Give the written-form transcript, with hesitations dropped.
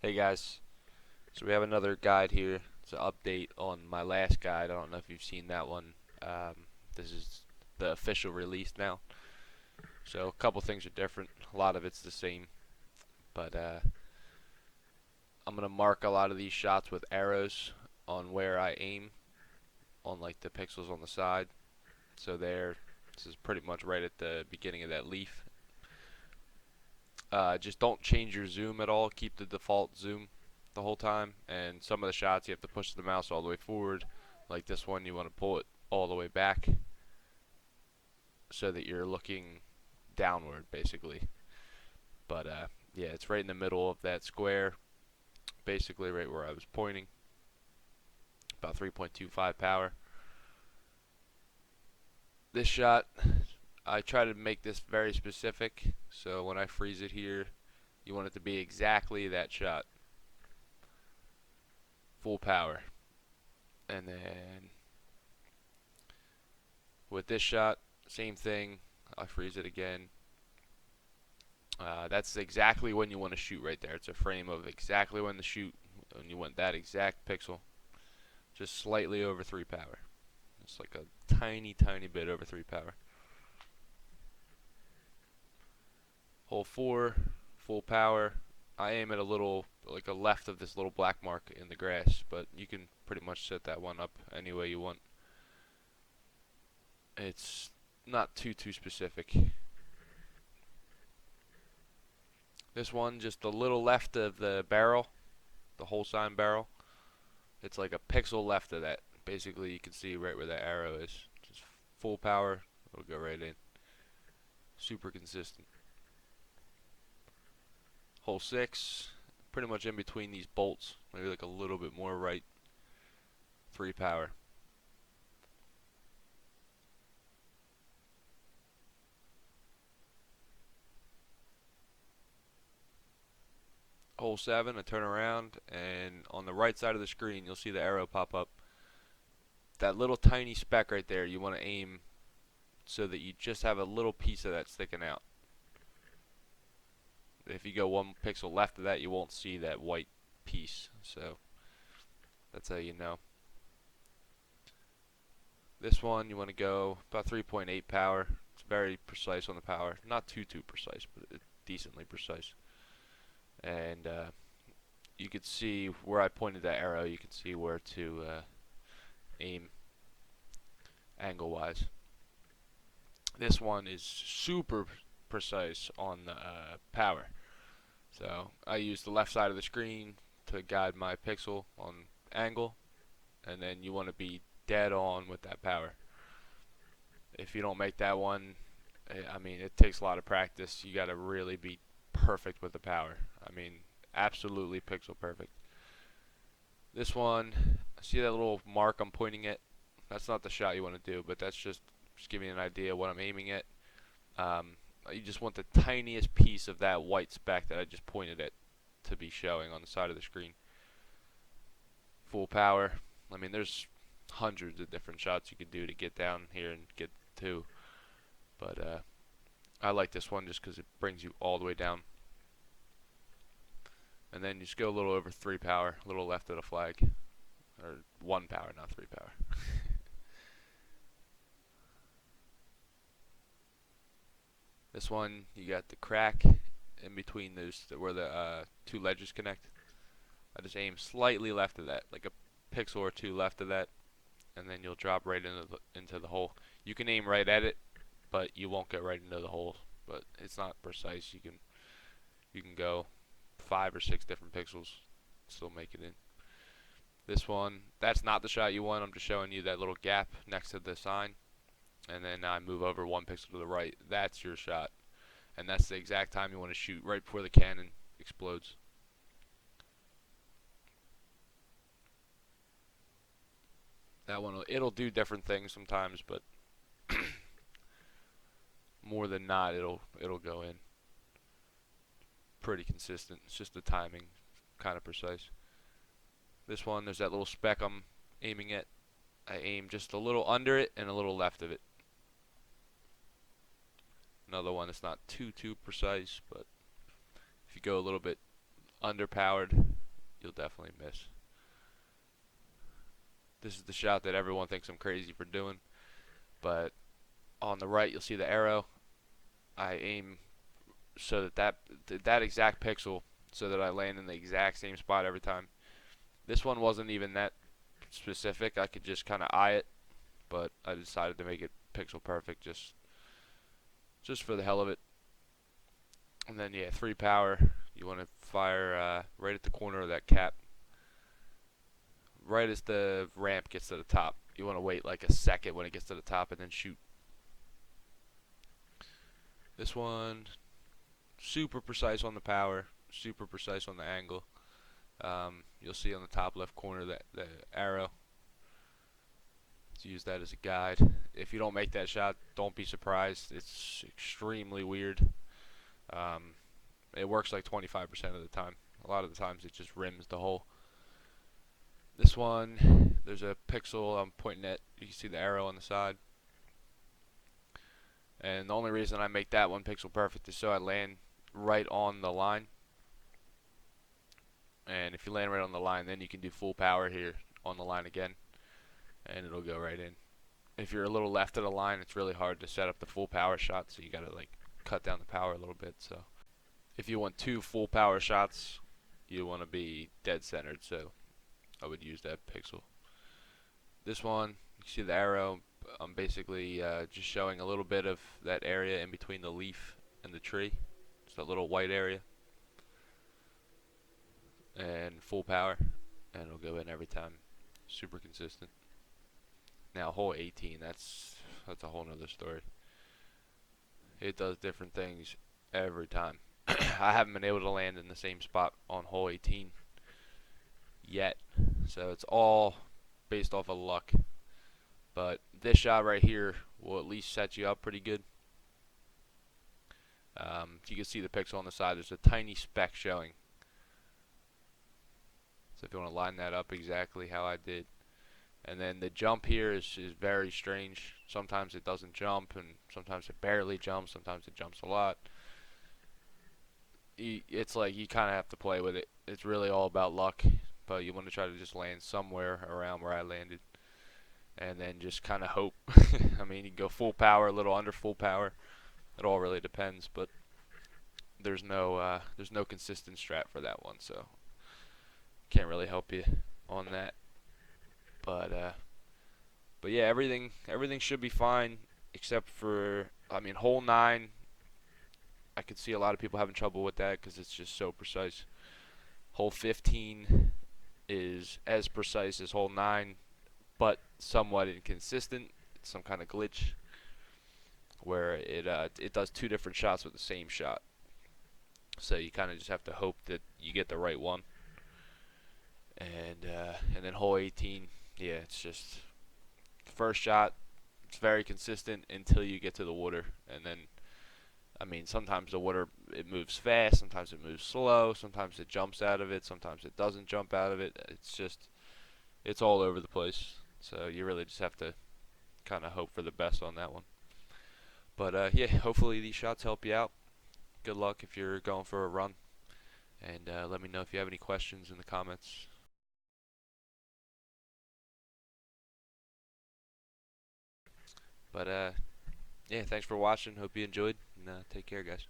Hey guys, so we have another guide here. It's an update on my last guide. I don't know if you've seen that one. This is the official release now. So a couple things are different. A lot of it's the same, but I'm gonna mark a lot of these shots with arrows on where I aim on like the pixels on the side. So this is pretty much right at the beginning of that leaf. Just don't change your zoom at all. Keep the default zoom the whole time. And some of the shots you have to push the mouse all the way forward. Like this one, you want to pull it all the way back so that you're looking downward, basically. But yeah, it's right in the middle of that square, basically right where I was pointing. About 3.25 power. This shot, I try to make this very specific. So when I freeze it here, you want it to be exactly that shot. Full power. And then with this shot, same thing. I freeze it again. That's exactly when you want to shoot right there. It's a frame of exactly when to shoot, and you want that exact pixel, just slightly over 3 power. It's like a tiny, tiny bit over 3 power. Hole 4, full power. I aim at a little, like a left of this little black mark in the grass, but you can pretty much set that one up any way you want. It's not too specific. This one just a little left of the barrel, the whole sign barrel. It's like a pixel left of that. Basically, you can see right where the arrow is. Just full power, it'll go right in. Super consistent. Hole 6, pretty much in between these bolts, maybe like a little bit more right. 3 power. Hole 7, I turn around, and on the right side of the screen, you'll see the arrow pop up. That little tiny speck right there, you want to aim so that you just have a little piece of that sticking out. If you go one pixel left of that, you won't see that white piece. So that's how you know. This one, you want to go about 3.8 power. It's very precise on the power. Not too precise, but it's decently precise. And you can see where I pointed that arrow. You can see where to aim angle-wise. This one is super precise on the power. So I use the left side of the screen to guide my pixel on angle, and then you want to be dead on with that power. If you don't make that one, I mean, it takes a lot of practice. You got to really be perfect with the power. I mean, absolutely pixel perfect. This one, see that little mark I'm pointing at? That's not the shot you want to do, but that's just giving you an idea of what I'm aiming at. You just want the tiniest piece of that white speck that I just pointed at to be showing on the side of the screen. Full power. I mean, there's hundreds of different shots you could do to get down here and get to, but I like this one just because it brings you all the way down. And then you just go a little over 3 power, a little left of the flag, or 1 power, not 3 power. This one, you got the crack in between those where the two ledges connect. I just aim slightly left of that, like a pixel or two left of that, and then you'll drop right into the hole. You can aim right at it, but you won't get right into the hole. But it's not precise. You can go 5 or 6 different pixels, still make it in. This one, that's not the shot you want. I'm just showing you that little gap next to the sign, and then I move over 1 pixel to the right. That's your shot, and that's the exact time you want to shoot, right before the cannon explodes. That one, it'll do different things sometimes, but more than not, it'll go in. Pretty consistent. It's just the timing, kind of precise. This one, there's that little speck I'm aiming at. I aim just a little under it and a little left of it. Another one that's not too precise, but if you go a little bit underpowered, you'll definitely miss. This is the shot that everyone thinks I'm crazy for doing, but on the right you'll see the arrow. I aim so that exact pixel so that I land in the exact same spot every time. This one wasn't even that specific. I could just kind of eye it, but I decided to make it pixel perfect just for the hell of it. And then yeah, 3 power. You want to fire right at the corner of that cap, right as the ramp gets to the top. You want to wait like a second when it gets to the top and then shoot. This one, super precise on the power, super precise on the angle. You'll see on the top left corner that the arrow. To use that as a guide. If you don't make that shot, don't be surprised. It's extremely weird. Um, it works like 25% of the time. A lot of the times it just rims the hole. This one, there's a pixel I'm pointing at. You can see the arrow on the side. And the only reason I make that one pixel perfect is so I land right on the line. And if you land right on the line, then you can do full power here on the line again, and it'll go right in. If you're a little left of the line, it's really hard to set up the full power shot, so you gotta like cut down the power a little bit. So if you want 2 full power shots, you want to be dead centered, so I would use that pixel. This one, you see the arrow. I'm basically just showing a little bit of that area in between the leaf and the tree. Just that little white area. And full power, and it'll go in every time. Super consistent. Now hole 18, that's a whole nother story. It does different things every time. I haven't been able to land in the same spot on hole 18 yet, so it's all based off of luck. But this shot right here will at least set you up pretty good. You can see the pixel on the side. There's a tiny speck showing. So if you want to line that up exactly how I did. And then the jump here is very strange. Sometimes it doesn't jump, and sometimes it barely jumps. Sometimes it jumps a lot. It's like you kind of have to play with it. It's really all about luck, but you want to try to just land somewhere around where I landed, and then just kind of hope. I mean, you can go full power, a little under full power. It all really depends, but there's no consistent strat for that one, so can't really help you on that. But yeah, everything should be fine except for, I mean, hole 9. I could see a lot of people having trouble with that because it's just so precise. Hole 15 is as precise as hole 9, but somewhat inconsistent. It's some kind of glitch where it does 2 different shots with the same shot. So you kind of just have to hope that you get the right one. And then hole 18, yeah, it's just first shot. It's very consistent until you get to the water, and then I mean sometimes the water it moves fast, sometimes it moves slow, sometimes it jumps out of it, sometimes it doesn't jump out of it. It's all over the place. So you really just have to kind of hope for the best on that one. But yeah, hopefully these shots help you out. Good luck if you're going for a run, and let me know if you have any questions in the comments. But yeah, thanks for watching. Hope you enjoyed, and take care, guys.